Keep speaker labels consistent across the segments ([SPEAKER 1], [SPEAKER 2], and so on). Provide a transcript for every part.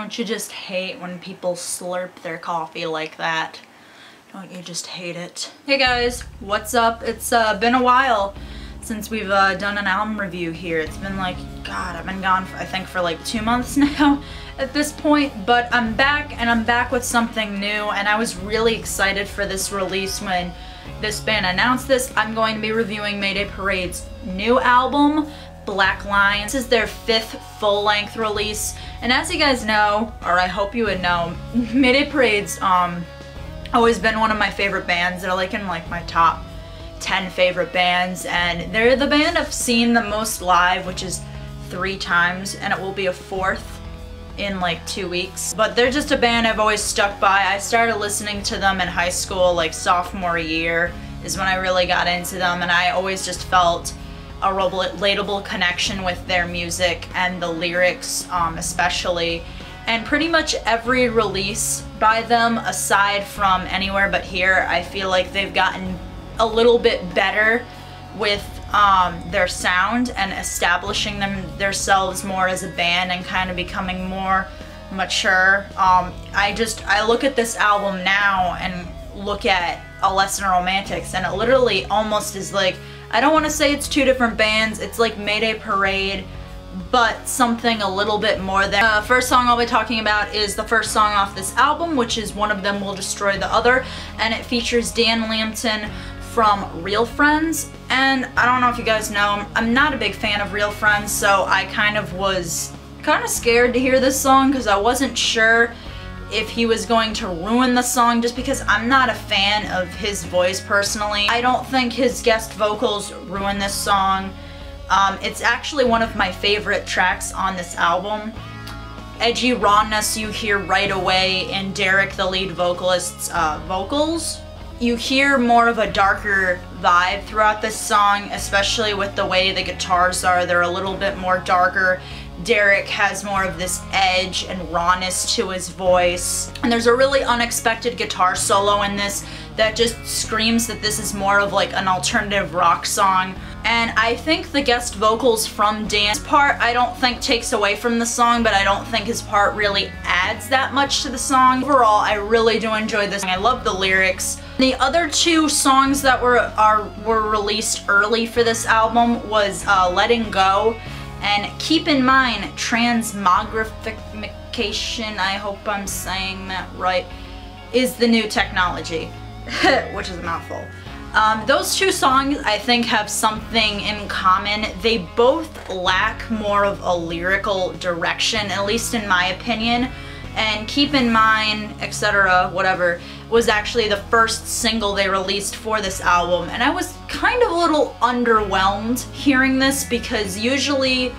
[SPEAKER 1] Don't you just hate when people slurp their coffee like that? Don't you just hate it? Hey guys, what's up? It's been a while since we've done an album review here. It's been like, God, I've been gone I think for like 2 months now at this point, but I'm back, and I'm back with something new, and I was really excited for this release when this band announced this. I'm going to be reviewing Mayday Parade's new album, Black Lines. This is their 5th full-length release, and as you guys know, or I hope you would know, Mayday Parade's always been one of my favorite bands. They're like in like my top 10 favorite bands, and they're the band I've seen the most live, which is 3 times, and it will be a 4th in like 2 weeks. But they're just a band I've always stuck by. I started listening to them in high school, like sophomore year is when I really got into them, and I always just felt a relatable connection with their music and the lyrics especially. And pretty much every release by them, aside from Anywhere But Here, I feel like they've gotten a little bit better with their sound and establishing themselves more as a band and kind of becoming more mature. I look at this album now and look at A Lesson in Romantics, and it literally almost is like, I don't want to say it's 2 different bands, it's like Mayday Parade, but something a little bit more there. First song I'll be talking about is the first song off this album, which is One of Them Will Destroy the Other, and it features Dan Lambton from Real Friends. And I don't know if you guys know, I'm not a big fan of Real Friends, so I was kind of scared to hear this song because I wasn't sure if he was going to ruin the song, just because I'm not a fan of his voice personally. I don't think his guest vocals ruin this song. It's actually one of my favorite tracks on this album. Edgy rawness you hear right away in Derek, the lead vocalist's vocals. You hear more of a darker vibe throughout this song, especially with the way the guitars are. They're a little bit more darker. Derek has more of this edge and rawness to his voice. And there's a really unexpected guitar solo in this that just screams that this is more of like an alternative rock song. And I think the guest vocals from Dan's part, I don't think takes away from the song, but I don't think his part really adds that much to the song. Overall, I really do enjoy this. I love the lyrics. The other 2 songs that were released early for this album was Letting Go and Keep in Mind Transmogrification, I hope I'm saying that right, is the new technology, which is a mouthful. Those 2 songs I think have something in common. They both lack more of a lyrical direction, at least in my opinion. And Keep in Mind, etc., whatever, was actually the first single they released for this album. And I was kind of a little underwhelmed hearing this, because usually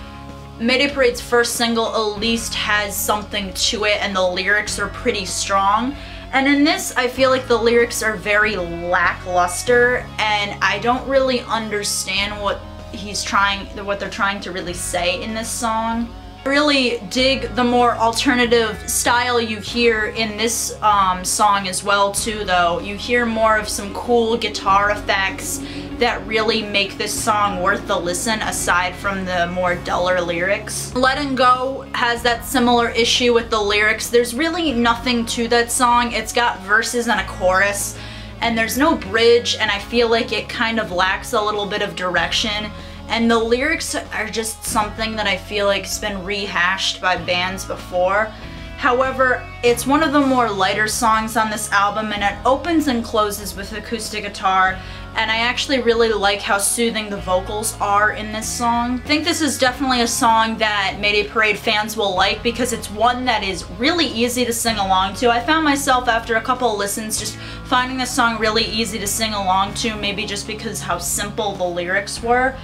[SPEAKER 1] Mayday Parade's first single at least has something to it and the lyrics are pretty strong. And in this, I feel like the lyrics are very lackluster, and I don't really understand what they're trying to really say in this song. I really dig the more alternative style you hear in this song as well too, though. You hear more of some cool guitar effects that really make this song worth the listen, aside from the more duller lyrics. Letting Go has that similar issue with the lyrics. There's really nothing to that song. It's got verses and a chorus, and there's no bridge, and I feel like it kind of lacks a little bit of direction. And the lyrics are just something that I feel like's been rehashed by bands before. However, it's one of the more lighter songs on this album, and it opens and closes with acoustic guitar, and I actually really like how soothing the vocals are in this song. I think this is definitely a song that Mayday Parade fans will like, because it's one that is really easy to sing along to. I found myself after a couple of listens just finding this song really easy to sing along to, maybe just because how simple the lyrics were.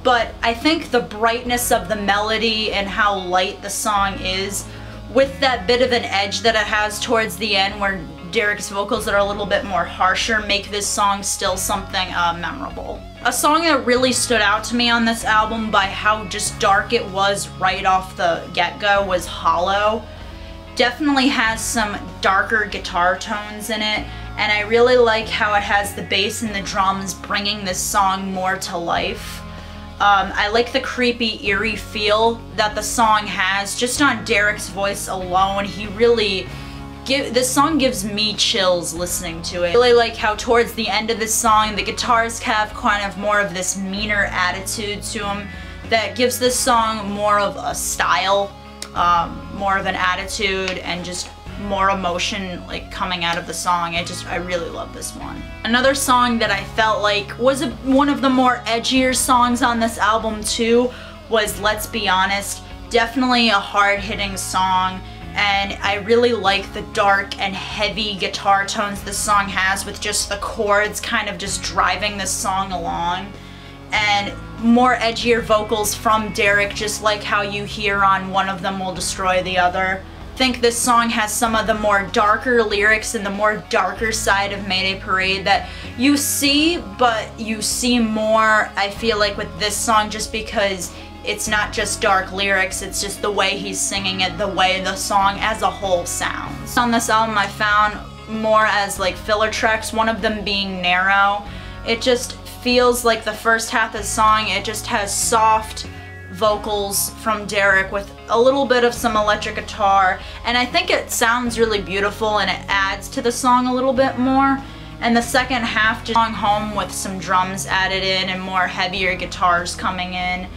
[SPEAKER 1] But I think the brightness of the melody and how light the song is, with that bit of an edge that it has towards the end where Derek's vocals that are a little bit more harsher, make this song still something memorable. A song that really stood out to me on this album by how just dark it was right off the get-go was Hollow. Definitely has some darker guitar tones in it, and I really like how it has the bass and the drums bringing this song more to life. I like the creepy, eerie feel that the song has. Just on Derek's voice alone, he really this song gives me chills listening to it. I really like how towards the end of this song, the guitars have kind of more of this meaner attitude to them that gives this song more of a style, more of an attitude, and just more emotion like coming out of the song. I really love this one. Another song that I felt like was one of the more edgier songs on this album too was Let's Be Honest. Definitely a hard-hitting song, and I really like the dark and heavy guitar tones this song has, with just the chords kind of just driving this song along, and more edgier vocals from Derek, just like how you hear on One of Them Will Destroy the Other. I think this song has some of the more darker lyrics and the more darker side of Mayday Parade that you see, but you see more, I feel like, with this song, just because it's not just dark lyrics, it's just the way he's singing it, the way the song as a whole sounds. On this album I found more as like filler tracks, one of them being Narrow. It just feels like the first half of the song, it just has soft vocals from Derek with a little bit of some electric guitar, and I think it sounds really beautiful and it adds to the song a little bit more. And the second half just going home with some drums added in and more heavier guitars coming in.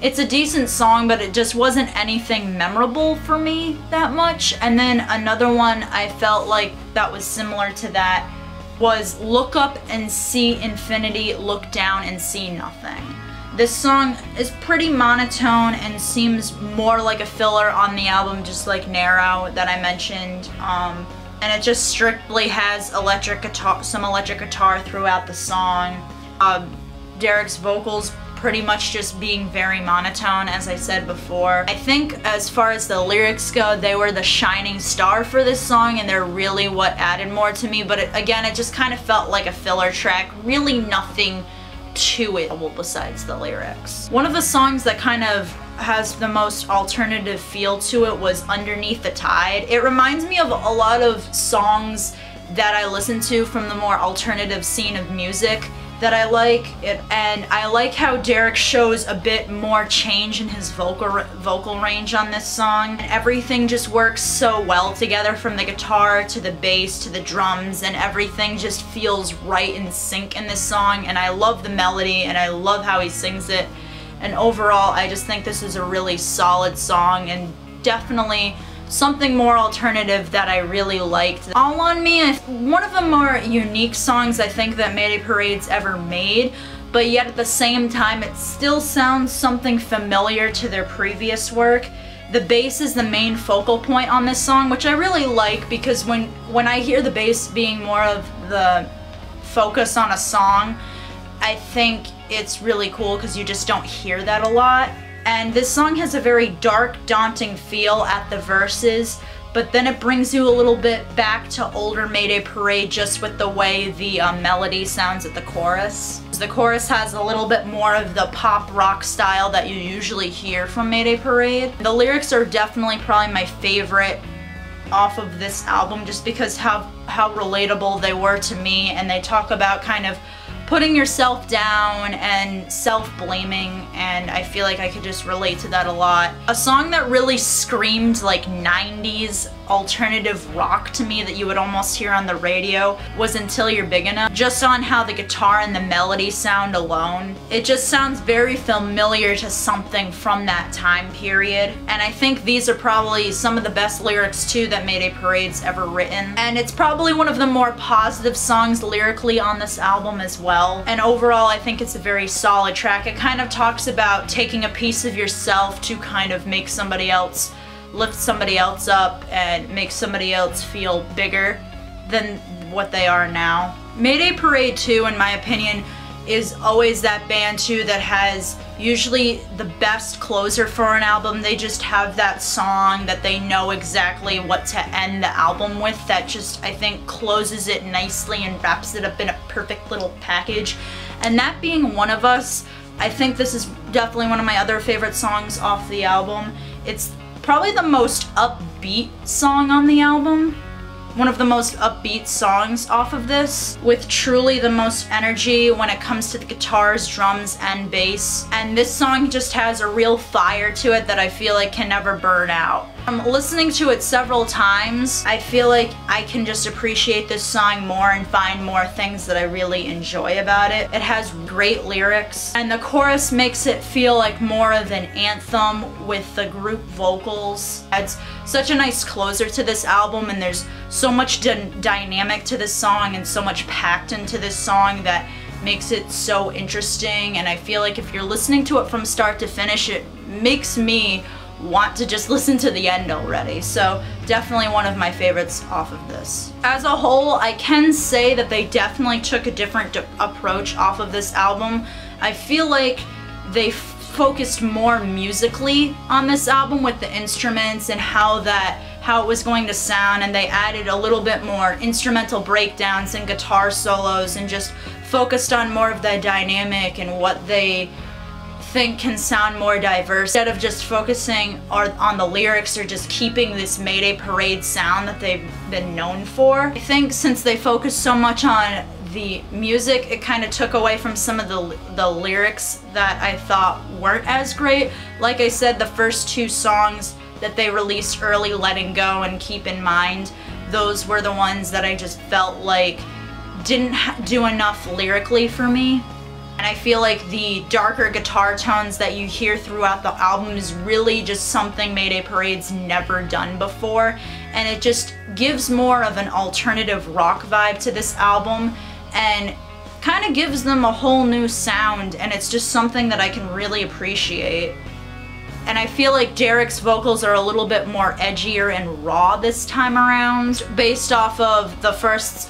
[SPEAKER 1] It's a decent song, but it just wasn't anything memorable for me that much. And then another one I felt like that was similar to that was Look Up and See Infinity, Look Down and See Nothing. This song is pretty monotone and seems more like a filler on the album, just like Narrow that I mentioned. And it just strictly has some electric guitar throughout the song. Derek's vocals pretty much just being very monotone, as I said before. I think as far as the lyrics go, they were the shining star for this song, and they're really what added more to me, but again, it just kind of felt like a filler track. Really nothing to it besides the lyrics. One of the songs that kind of has the most alternative feel to it was Underneath the Tide. It reminds me of a lot of songs that I listen to from the more alternative scene of music that I like it, and I like how Derek shows a bit more change in his vocal range on this song, and everything just works so well together, from the guitar to the bass to the drums, and everything just feels right in sync in this song. And I love the melody and I love how he sings it, and overall I just think this is a really solid song and definitely something more alternative that I really liked. All On Me, one of the more unique songs I think that Mayday Parade's ever made, but yet at the same time it still sounds something familiar to their previous work. The bass is the main focal point on this song, which I really like, because when I hear the bass being more of the focus on a song, I think it's really cool because you just don't hear that a lot. And this song has a very dark, daunting feel at the verses, but then it brings you a little bit back to older Mayday Parade just with the way the melody sounds at the chorus. The chorus has a little bit more of the pop rock style that you usually hear from Mayday Parade. The lyrics are definitely probably my favorite off of this album, just because how relatable they were to me, and they talk about kind of putting yourself down and self-blaming, and I feel like I could just relate to that a lot. A song that really screamed like 90s alternative rock to me that you would almost hear on the radio was Until You're Big Enough. Just on how the guitar and the melody sound alone, it just sounds very familiar to something from that time period. And I think these are probably some of the best lyrics too that Mayday Parade's ever written. And it's probably one of the more positive songs lyrically on this album as well. And overall I think it's a very solid track. It kind of talks about taking a piece of yourself to kind of make somebody else, lift somebody else up and make somebody else feel bigger than what they are now. Mayday Parade 2, in my opinion, is always that band too that has usually the best closer for an album. They just have that song that they know exactly what to end the album with, that just, I think, closes it nicely and wraps it up in a perfect little package. And that being One of Us, I think this is definitely one of my other favorite songs off the album. It's probably the most upbeat song on the album. one of the most upbeat songs off of this, with truly the most energy when it comes to the guitars, drums, and bass. And this song just has a real fire to it that I feel like can never burn out. Listening to it several times, I feel like I can just appreciate this song more and find more things that I really enjoy about it. It has great lyrics, and the chorus makes it feel like more of an anthem with the group vocals. It's such a nice closer to this album, and there's so much dynamic to this song and so much packed into this song that makes it so interesting. And I feel like if you're listening to it from start to finish, it makes me want to just listen to the end already. So definitely one of my favorites off of this. As a whole, I can say that they definitely took a different approach off of this album. I feel like they focused more musically on this album with the instruments and how it was going to sound, and they added a little bit more instrumental breakdowns and guitar solos and just focused on more of the dynamic and what they think can sound more diverse, instead of just focusing on the lyrics or just keeping this Mayday Parade sound that they've been known for. I think since they focused so much on the music, it kind of took away from some of the lyrics that I thought weren't as great. Like I said, the first two songs that they released early, Letting Go and Keep in Mind, those were the ones that I just felt like didn't do enough lyrically for me. And I feel like the darker guitar tones that you hear throughout the album is really just something Mayday Parade's never done before. And it just gives more of an alternative rock vibe to this album and kind of gives them a whole new sound, and it's just something that I can really appreciate. And I feel like Derek's vocals are a little bit more edgier and raw this time around. Based off of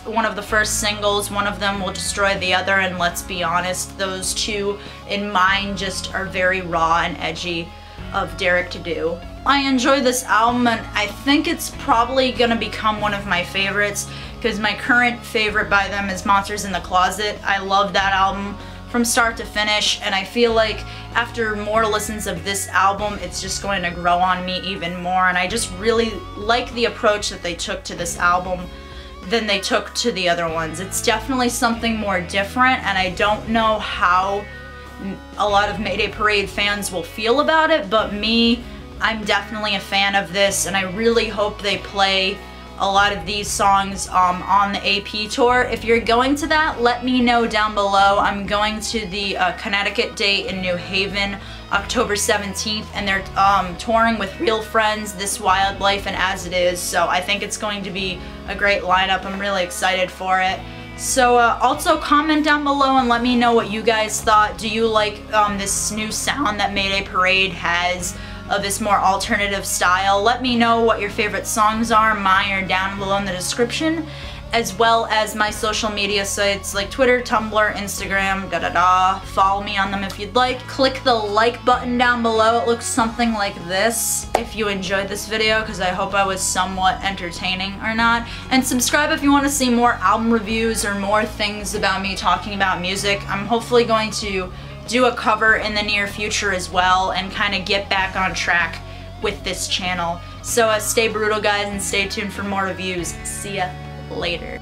[SPEAKER 1] one of the first singles, One of Them Will Destroy the Other, and Let's Be Honest, those two in mine just are very raw and edgy of Derek to do. I enjoy this album, and I think it's probably gonna become one of my favorites because my current favorite by them is Monsters in the Closet. I love that album from start to finish, and I feel like after more listens of this album, it's just going to grow on me even more, and I just really like the approach that they took to this album than they took to the other ones. It's definitely something more different, and I don't know how a lot of Mayday Parade fans will feel about it, but me, I'm definitely a fan of this, and I really hope they play a lot of these songs on the AP tour. If you're going to that, let me know down below. I'm going to the Connecticut date in New Haven, October 17th, and they're touring with Real Friends, This Wild Life, and As It Is, so I think it's going to be a great lineup. I'm really excited for it. So also comment down below and let me know what you guys thought. Do you like this new sound that Mayday Parade has of this more alternative style? Let me know what your favorite songs are. Mine are down below in the description, as well as my social media sites like Twitter, Tumblr, Instagram, Follow me on them if you'd like. Click the like button down below. It looks something like this if you enjoyed this video, because I hope I was somewhat entertaining or not. And subscribe if you want to see more album reviews or more things about me talking about music. I'm hopefully going to do a cover in the near future as well and kind of get back on track with this channel. So stay brutal, guys, and stay tuned for more reviews. See ya later.